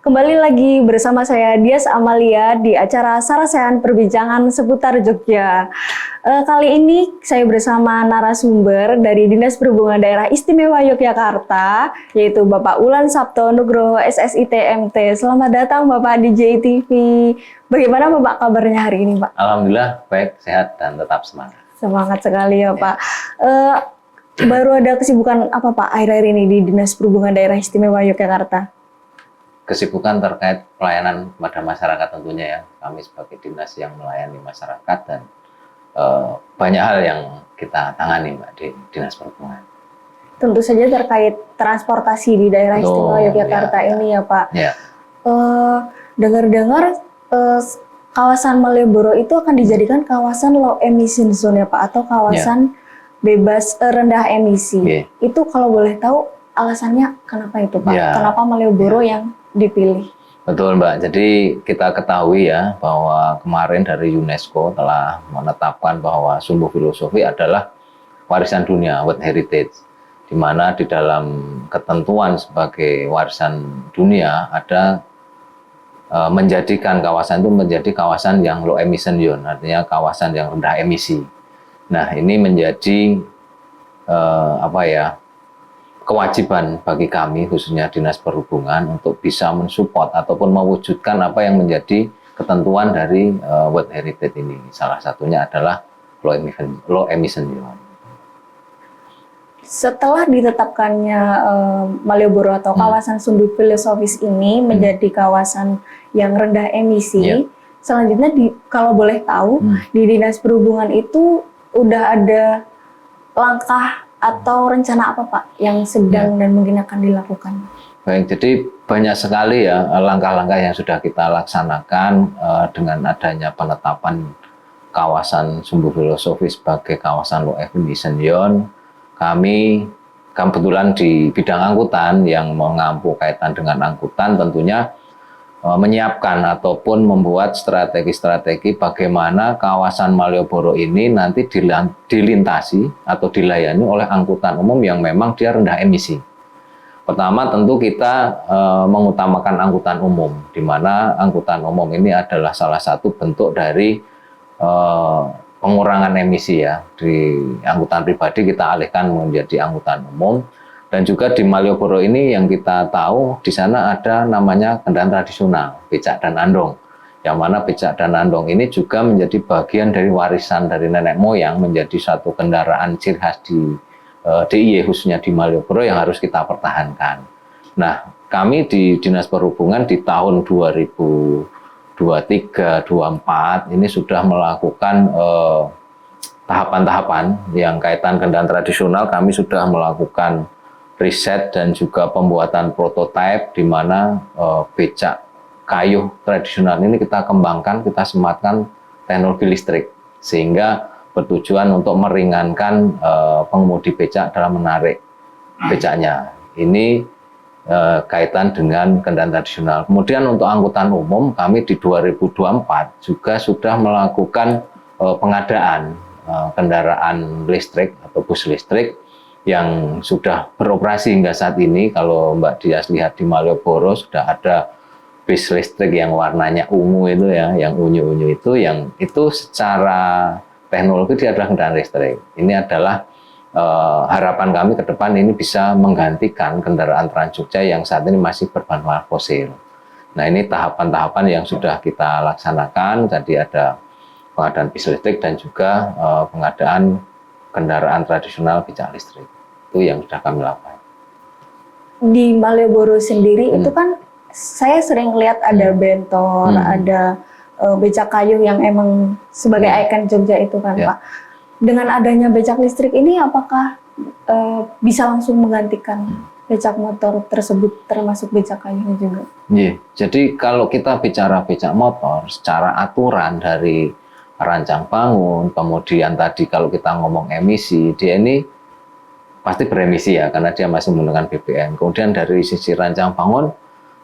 Kembali lagi bersama saya Dias Amalia di acara Sarasehan Perbincangan seputar Jogja. Kali ini saya bersama narasumber dari Dinas Perhubungan Daerah Istimewa Yogyakarta, yaitu Bapak Ulan Sabto Nugroho SSIT MT. Selamat datang Bapak di JTV. Bagaimana Bapak kabarnya hari ini, Pak? Alhamdulillah baik, sehat dan tetap semangat. Semangat sekali ya, Pak. Baru ada kesibukan apa Pak akhir-akhir ini di Dinas Perhubungan Daerah Istimewa Yogyakarta? Kesibukan terkait pelayanan kepada masyarakat tentunya ya. Kami sebagai dinas yang melayani masyarakat dan banyak hal yang kita tangani Mbak di Dinas Perhubungan. Tentu saja terkait transportasi di daerah istimewa Yogyakarta ini ya Pak. Ya. Dengar-dengar kawasan Malioboro itu akan dijadikan kawasan low emission zone ya Pak, atau kawasan bebas rendah emisi. Itu kalau boleh tahu alasannya kenapa itu Pak? Kenapa Malioboro yang dipilih? Betul Mbak, jadi kita ketahui ya bahwa kemarin dari UNESCO telah menetapkan bahwa Sumbu Filosofi adalah warisan dunia, World Heritage, di mana di dalam ketentuan sebagai warisan dunia ada menjadikan kawasan itu menjadi kawasan yang low emission zone, artinya kawasan yang rendah emisi. Nah ini menjadi kewajiban bagi kami khususnya Dinas Perhubungan untuk bisa mensupport ataupun mewujudkan apa yang menjadi ketentuan dari World Heritage ini. Salah satunya adalah low emission zone. Setelah ditetapkannya Malioboro atau kawasan Sumbu Filosofis ini menjadi kawasan yang rendah emisi, selanjutnya kalau boleh tahu di Dinas Perhubungan itu udah ada langkah atau rencana apa Pak yang sedang dan mungkin akan dilakukan? Baik, jadi banyak sekali ya langkah-langkah yang sudah kita laksanakan dengan adanya penetapan kawasan Sumbu Filosofis sebagai kawasan low emission zone. Kami kebetulan di bidang angkutan yang mengampu kaitan dengan angkutan tentunya menyiapkan ataupun membuat strategi-strategi bagaimana kawasan Malioboro ini nanti dilintasi atau dilayani oleh angkutan umum yang memang dia rendah emisi. Pertama tentu kita mengutamakan angkutan umum, di mana angkutan umum ini adalah salah satu bentuk dari pengurangan emisi ya. Di angkutan pribadi kita alihkan menjadi angkutan umum. Dan juga di Malioboro ini yang kita tahu di sana ada namanya kendaraan tradisional, becak dan andong. Yang mana becak dan andong ini juga menjadi bagian dari warisan dari nenek moyang, menjadi satu kendaraan ciri khas di DIY khususnya di Malioboro yang harus kita pertahankan. Nah, kami di Dinas Perhubungan di tahun 2023-2024 ini sudah melakukan tahapan-tahapan yang kaitan kendaraan tradisional. Kami sudah melakukan riset dan juga pembuatan prototipe di mana becak kayu tradisional ini kita kembangkan, kita sematkan teknologi listrik sehingga bertujuan untuk meringankan pengemudi becak dalam menarik becaknya. Ini kaitan dengan kendaraan tradisional. Kemudian untuk angkutan umum kami di 2024 juga sudah melakukan pengadaan kendaraan listrik atau bus listrik yang sudah beroperasi hingga saat ini. Kalau Mbak Dias lihat di Malioboro sudah ada bis listrik yang warnanya ungu itu ya, yang unyu-unyu itu, yang itu secara teknologi dia adalah kendaraan listrik. Ini adalah harapan kami ke depan ini bisa menggantikan kendaraan Trans Jogja yang saat ini masih berbahan bakar fosil. Nah ini tahapan-tahapan yang sudah kita laksanakan. Tadi ada pengadaan bis listrik dan juga pengadaan kendaraan tradisional becak listrik. Itu yang sudah kami lakukan. Di Malioboro sendiri itu kan saya sering lihat ada bentor, ada becak kayu yang emang sebagai ikon Jogja itu kan Pak. Dengan adanya becak listrik ini apakah bisa langsung menggantikan becak motor tersebut termasuk becak kayunya juga? Jadi kalau kita bicara becak motor secara aturan dari rancang bangun, kemudian tadi kalau kita ngomong emisi, dia ini pasti beremisi ya, karena dia masih menggunakan BBM. Kemudian dari sisi rancang bangun,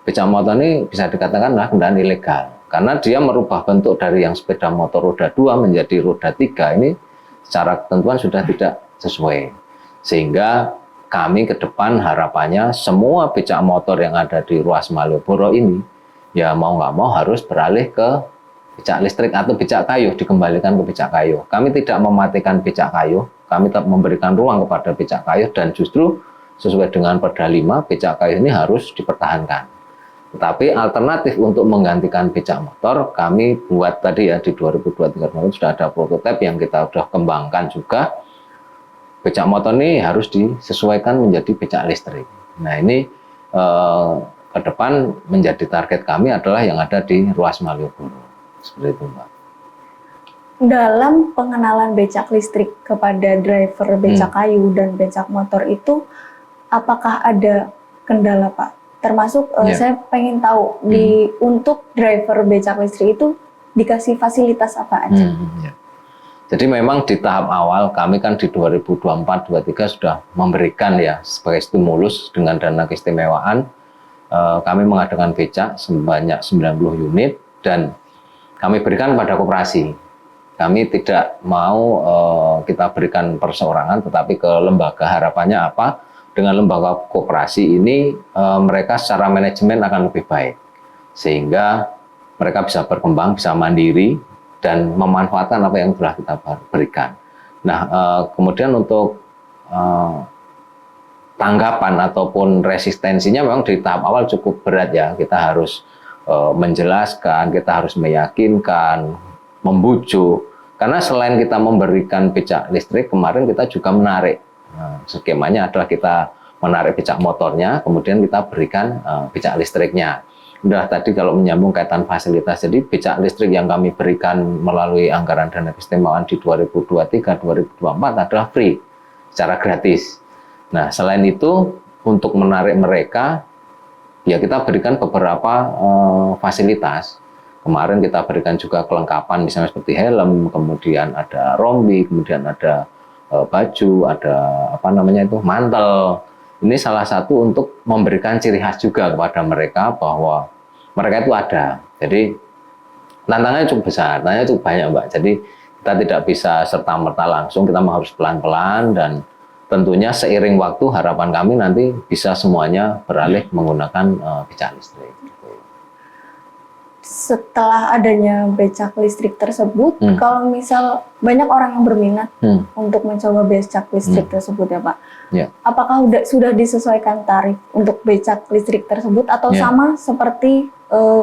becak motor ini bisa dikatakan adalah kendaraan ilegal, karena dia merubah bentuk dari yang sepeda motor roda 2 menjadi roda 3, ini secara ketentuan sudah tidak sesuai. Sehingga kami ke depan harapannya semua becak motor yang ada di ruas Malioboro ini ya mau nggak mau harus beralih ke becak listrik atau becak kayu, dikembalikan ke becak kayu. Kami tidak mematikan becak kayu, kami tetap memberikan ruang kepada becak kayu dan justru sesuai dengan Perda 5, becak kayu ini harus dipertahankan. Tetapi alternatif untuk menggantikan becak motor kami buat tadi ya di 2023 kemarin sudah ada prototipe yang kita sudah kembangkan juga. Becak motor ini harus disesuaikan menjadi becak listrik. Nah ini ke depan menjadi target kami adalah yang ada di ruas Malioboro. Seperti itu Mbak. Dalam pengenalan becak listrik kepada driver becak kayu dan becak motor itu, apakah ada kendala Pak? Termasuk saya pengen tahu untuk driver becak listrik itu dikasih fasilitas apa aja? Ya. Jadi memang di tahap awal kami kan di 2024-2023 sudah memberikan ya sebagai stimulus dengan dana keistimewaan kami mengadakan becak sebanyak 90 unit dan kami berikan pada koperasi. Kami tidak mau kita berikan perseorangan tetapi ke lembaga. Harapannya apa? Dengan lembaga koperasi ini mereka secara manajemen akan lebih baik sehingga mereka bisa berkembang, bisa mandiri dan memanfaatkan apa yang telah kita berikan. Nah, kemudian untuk tanggapan ataupun resistensinya memang di tahap awal cukup berat ya. Kita harus menjelaskan, kita harus meyakinkan, membujuk. Karena selain kita memberikan becak listrik, kemarin kita juga menarik. Nah, skemanya adalah kita menarik becak motornya, kemudian kita berikan becak listriknya. Udah tadi kalau menyambung kaitan fasilitas, jadi becak listrik yang kami berikan melalui anggaran dana keistimewaan di 2023-2024 adalah free, secara gratis. Nah, selain itu, untuk menarik mereka, ya kita berikan beberapa fasilitas. Kemarin kita berikan juga kelengkapan, misalnya seperti helm, kemudian ada rompi, kemudian ada baju, ada apa namanya itu mantel. Ini salah satu untuk memberikan ciri khas juga kepada mereka bahwa mereka itu ada. Jadi tantangannya cukup besar, tantangannya cukup banyak Mbak. Jadi kita tidak bisa serta-merta langsung, kita harus pelan-pelan dan tentunya seiring waktu harapan kami nanti bisa semuanya beralih menggunakan becak listrik. Setelah adanya becak listrik tersebut, kalau misal banyak orang yang berminat untuk mencoba becak listrik tersebut ya Pak, apakah sudah disesuaikan tarif untuk becak listrik tersebut atau sama seperti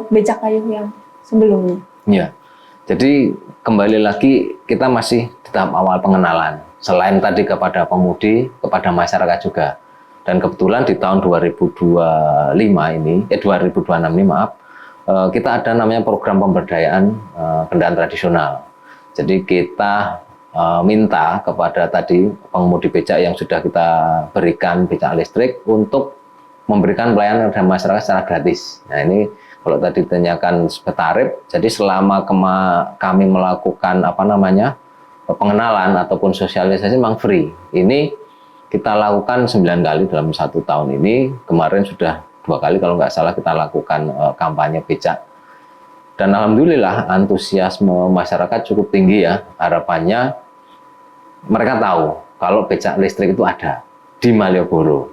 becak kayu yang sebelumnya? Ya, jadi kembali lagi kita masih di tahap awal pengenalan. Selain tadi kepada pemudi, kepada masyarakat juga. Dan kebetulan di tahun 2026 ini maaf, kita ada namanya program pemberdayaan kendaraan tradisional. Jadi kita minta kepada tadi pengemudi becak yang sudah kita berikan becak listrik untuk memberikan pelayanan kepada masyarakat secara gratis. Nah ini kalau tadi ditanyakan tarif, jadi selama kami melakukan pengenalan ataupun sosialisasi memang free. Ini kita lakukan 9 kali dalam 1 tahun ini. Kemarin sudah 2 kali kalau nggak salah kita lakukan kampanye becak. Dan alhamdulillah antusiasme masyarakat cukup tinggi ya. Harapannya mereka tahu kalau becak listrik itu ada di Malioboro.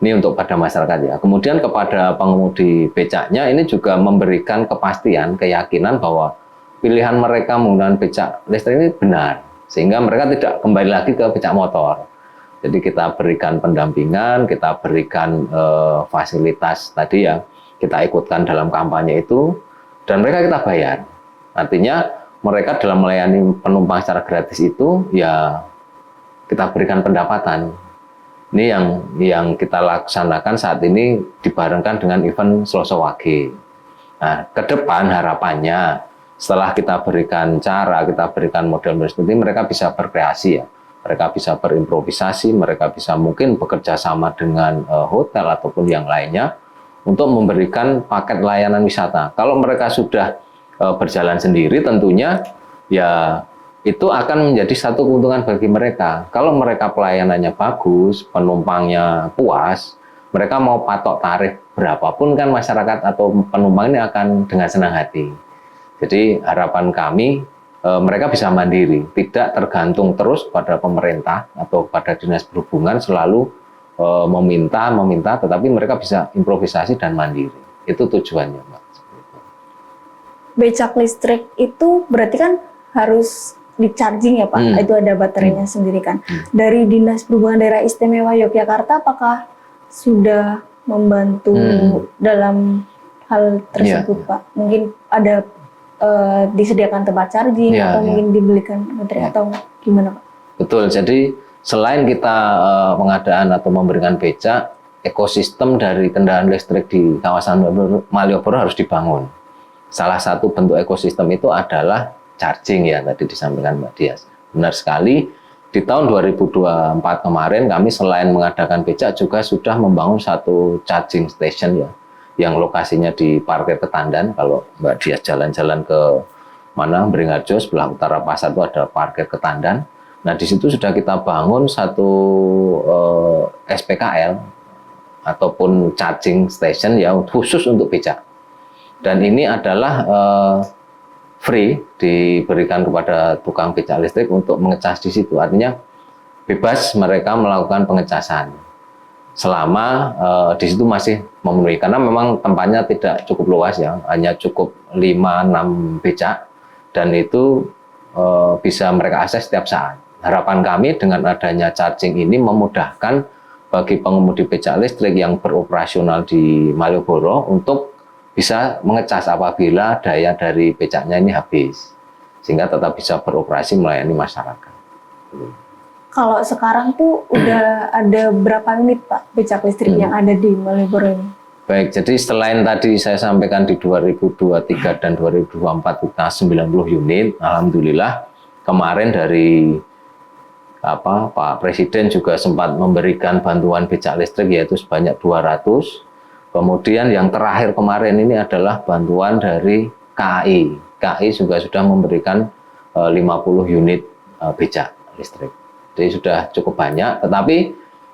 Ini untuk pada masyarakat ya. Kemudian kepada pengemudi becaknya ini juga memberikan kepastian, keyakinan bahwa pilihan mereka menggunakan becak listrik ini benar. Sehingga mereka tidak kembali lagi ke becak motor. Jadi kita berikan pendampingan, kita berikan fasilitas tadi ya, kita ikutkan dalam kampanye itu, dan mereka kita bayar. Artinya mereka dalam melayani penumpang secara gratis itu, ya kita berikan pendapatan. Ini yang kita laksanakan saat ini dibarengkan dengan event Selasa Wage. Nah, ke depan harapannya setelah kita berikan cara, kita berikan model seperti ini, mereka bisa berkreasi ya. Mereka bisa berimprovisasi, mereka bisa mungkin bekerja sama dengan hotel ataupun yang lainnya untuk memberikan paket layanan wisata. Kalau mereka sudah berjalan sendiri tentunya ya itu akan menjadi satu keuntungan bagi mereka. Kalau mereka pelayanannya bagus, penumpangnya puas, mereka mau patok tarif berapapun kan masyarakat atau penumpang ini akan dengan senang hati. Jadi harapan kami mereka bisa mandiri, tidak tergantung terus pada pemerintah atau pada dinas perhubungan selalu meminta, tetapi mereka bisa improvisasi dan mandiri. Itu tujuannya, Mbak. Becak listrik itu berarti kan harus di-charging ya Pak? Itu ada baterainya sendiri kan? Dari Dinas Perhubungan Daerah Istimewa Yogyakarta apakah sudah membantu dalam hal tersebut Pak? Mungkin ada disediakan tempat charging atau mungkin dibelikan baterai atau gimana Pak? Betul, jadi selain kita pengadaan atau memberikan becak, ekosistem dari kendaraan listrik di kawasan Malioboro harus dibangun. Salah satu bentuk ekosistem itu adalah charging ya, tadi disampaikan Mbak Dias. Benar sekali, di tahun 2024 kemarin kami selain mengadakan becak juga sudah membangun satu charging station ya, yang lokasinya di Parkir Ketandan. Kalau Mbak Dias jalan-jalan ke mana, Beringharjo, sebelah utara pasar itu ada Parkir Ketandan. Nah, di situ sudah kita bangun satu SPKL ataupun charging station ya khusus untuk becak. Dan ini adalah free, diberikan kepada tukang becak listrik untuk mengecas di situ. Artinya bebas mereka melakukan pengecasan selama di situ masih memenuhi, karena memang tempatnya tidak cukup luas ya, hanya cukup 5-6 becak dan itu bisa mereka akses setiap saat. Harapan kami dengan adanya charging ini memudahkan bagi pengemudi becak listrik yang beroperasional di Malioboro untuk bisa mengecas apabila daya dari becaknya ini habis, sehingga tetap bisa beroperasi melayani masyarakat. Kalau sekarang tuh udah ada berapa unit Pak becak listrik yang ada di Malioboro ini? Baik, jadi selain tadi saya sampaikan di 2023 dan 2024 kita 90 unit, alhamdulillah kemarin dari Pak Presiden juga sempat memberikan bantuan becak listrik yaitu sebanyak 200. Kemudian yang terakhir kemarin ini adalah bantuan dari KAI. KAI juga sudah memberikan 50 unit becak listrik. Jadi sudah cukup banyak, tetapi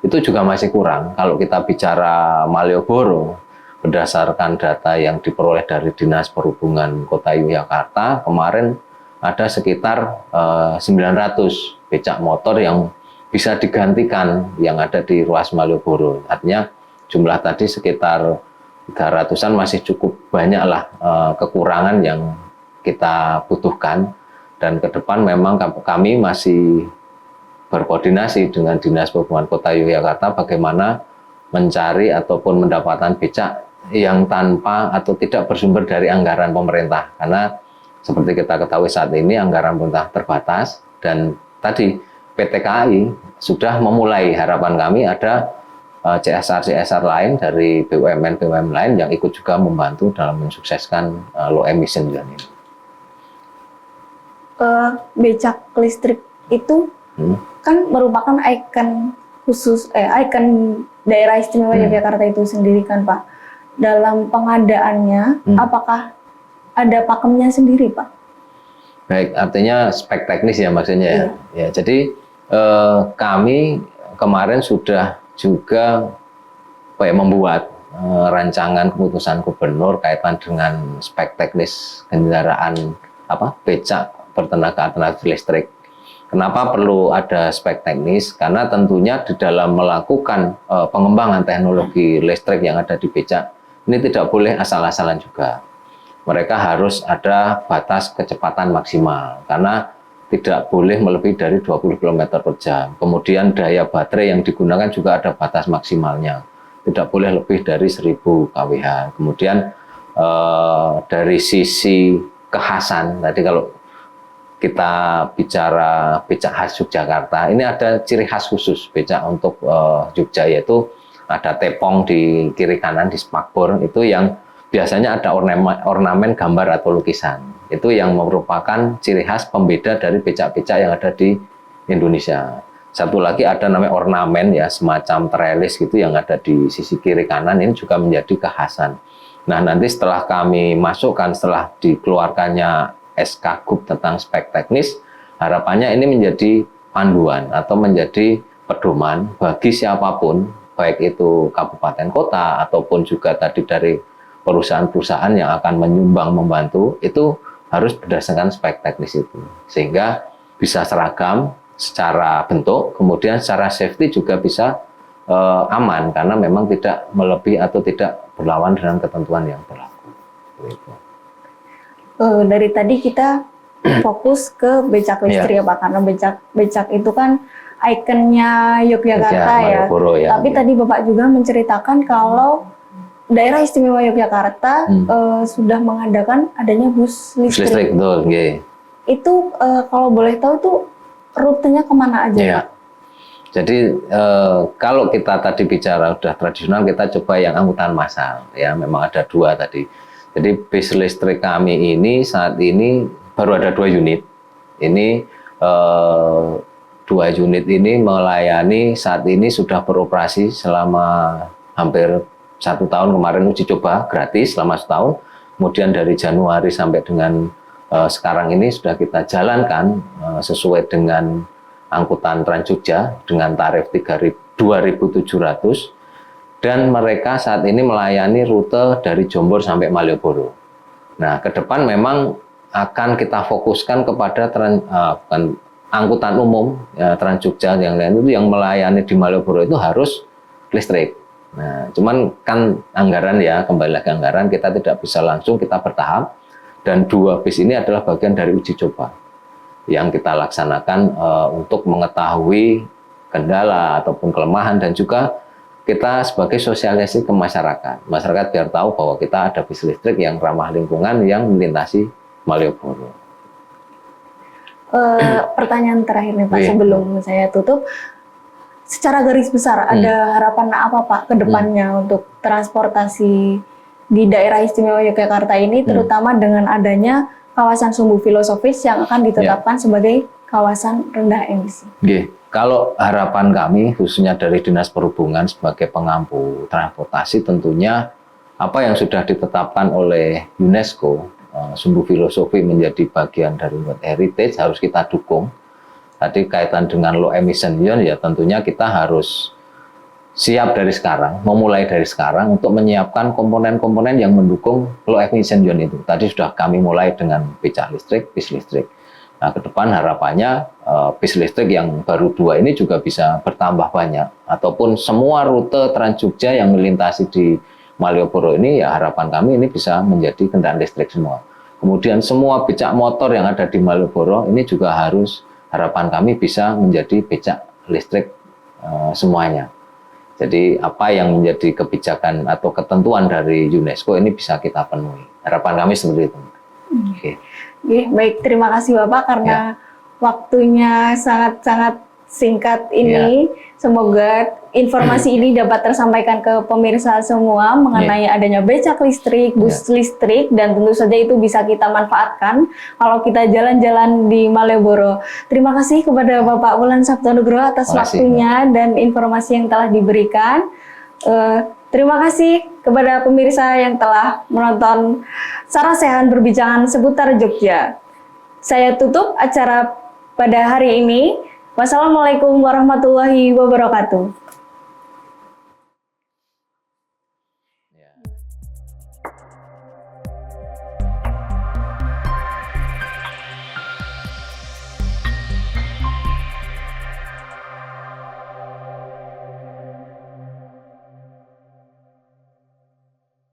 itu juga masih kurang. Kalau kita bicara Malioboro, berdasarkan data yang diperoleh dari Dinas Perhubungan Kota Yogyakarta, kemarin ada sekitar 900 becak motor yang bisa digantikan yang ada di ruas Malioboro. Artinya jumlah tadi sekitar 300-an masih cukup banyak lah kekurangan yang kita butuhkan, dan ke depan memang kami masih berkoordinasi dengan Dinas Perhubungan Kota Yogyakarta bagaimana mencari ataupun mendapatkan becak yang tanpa atau tidak bersumber dari anggaran pemerintah, karena seperti kita ketahui saat ini anggaran pemerintah terbatas, dan tadi PT KAI sudah memulai, harapan kami ada CSR lain dari BUMN lain yang ikut juga membantu dalam mensukseskan low emission zone ini. Becak listrik itu kan merupakan ikon khusus, ikon daerah istimewa Yogyakarta itu sendiri kan Pak. Dalam pengadaannya, apakah ada pakemnya sendiri Pak? Baik, artinya spek teknis ya maksudnya ya. Ya, jadi kami kemarin sudah juga membuat rancangan keputusan gubernur kaitan dengan spek teknis kendaraan becak bertenaga alternatif listrik. Kenapa perlu ada spek teknis? Karena tentunya di dalam melakukan pengembangan teknologi listrik yang ada di becak ini tidak boleh asal-asalan juga. Mereka harus ada batas kecepatan maksimal karena tidak boleh melebihi dari 20 km per jam. Kemudian daya baterai yang digunakan juga ada batas maksimalnya. Tidak boleh lebih dari 1000 kWh. Kemudian dari sisi kekhasan, tadi kalau kita bicara becak khas Yogyakarta, ini ada ciri khas khusus becak untuk Jogja, yaitu ada tepong di kiri kanan di spakbor itu yang biasanya ada ornamen gambar atau lukisan. Itu yang merupakan ciri khas pembeda dari becak-becak yang ada di Indonesia. Satu lagi ada namanya ornamen ya, semacam trellis gitu yang ada di sisi kiri kanan, ini juga menjadi kekhasan. Nah, nanti setelah kami masukkan, setelah dikeluarkannya SK Gub tentang spek teknis, harapannya ini menjadi panduan atau menjadi pedoman bagi siapapun, baik itu kabupaten kota ataupun juga tadi dari perusahaan-perusahaan yang akan menyumbang membantu, itu harus berdasarkan spek teknis itu, sehingga bisa seragam secara bentuk, kemudian secara safety juga bisa aman karena memang tidak melebihi atau tidak berlawan dengan ketentuan yang berlaku. Gitu. Dari tadi kita fokus ke becak listrik ya Pak, karena becak itu kan ikonnya Yogyakarta ya. Malioboro, ya. Tapi tadi Bapak juga menceritakan kalau Daerah Istimewa Yogyakarta sudah mengadakan adanya bus listrik. Bus listrik, betul. Okay. Itu kalau boleh tahu tuh rutenya kemana aja Ya. Pak? Jadi kalau kita tadi bicara udah tradisional, kita coba yang angkutan massal. Ya, memang ada 2 tadi. Jadi bis listrik kami ini saat ini baru ada 2 unit. Ini 2 unit ini melayani saat ini sudah beroperasi selama hampir 1 tahun, kemarin uji coba gratis selama 1 tahun. Kemudian dari Januari sampai dengan sekarang ini sudah kita jalankan sesuai dengan angkutan Trans Jogja dengan tarif 2.700. Dan mereka saat ini melayani rute dari Jombor sampai Malioboro. Nah, ke depan memang akan kita fokuskan kepada angkutan umum ya, Trans Jogja yang lain itu yang melayani di Malioboro itu harus listrik. Nah, cuman kan anggaran ya, kembali lagi anggaran, kita tidak bisa langsung, kita bertahap. Dan 2 bis ini adalah bagian dari uji coba yang kita laksanakan untuk mengetahui kendala ataupun kelemahan dan juga kita sebagai sosialisasi ke masyarakat. Masyarakat biar tahu bahwa kita ada bis listrik yang ramah lingkungan yang melintasi Malioboro. Pertanyaan terakhir nih Pak, sebelum saya tutup. Secara garis besar, ada harapan apa Pak ke depannya untuk transportasi di Daerah Istimewa Yogyakarta ini, terutama dengan adanya kawasan sumbu filosofis yang akan ditetapkan sebagai kawasan rendah emisi? Kalau harapan kami, khususnya dari Dinas Perhubungan sebagai pengampu transportasi, tentunya apa yang sudah ditetapkan oleh UNESCO, sumbu filosofi menjadi bagian dari World Heritage, harus kita dukung. Tadi kaitan dengan low emission zone, ya tentunya kita harus siap dari sekarang, memulai dari sekarang untuk menyiapkan komponen-komponen yang mendukung low emission zone itu. Tadi sudah kami mulai dengan becak listrik, bis listrik. Nah, ke depan harapannya bis listrik yang baru 2 ini juga bisa bertambah banyak. Ataupun semua rute Trans Jogja yang melintasi di Malioboro ini, ya harapan kami ini bisa menjadi kendaraan listrik semua. Kemudian semua becak motor yang ada di Malioboro ini juga harus, harapan kami bisa menjadi becak listrik semuanya. Jadi apa yang menjadi kebijakan atau ketentuan dari UNESCO ini bisa kita penuhi. Harapan kami seperti itu. Baik, terima kasih Bapak karena waktunya sangat-sangat singkat ini. Semoga informasi ini dapat tersampaikan ke pemirsa semua mengenai adanya becak listrik, bus listrik, dan tentu saja itu bisa kita manfaatkan kalau kita jalan-jalan di Malioboro. Terima kasih kepada Bapak Wulan Sabtonugroho atas waktunya dan informasi yang telah diberikan. Terima kasih kepada pemirsa yang telah menonton Sarasehan Perbincangan seputar Jogja. Saya tutup acara pada hari ini. Wassalamualaikum warahmatullahi wabarakatuh.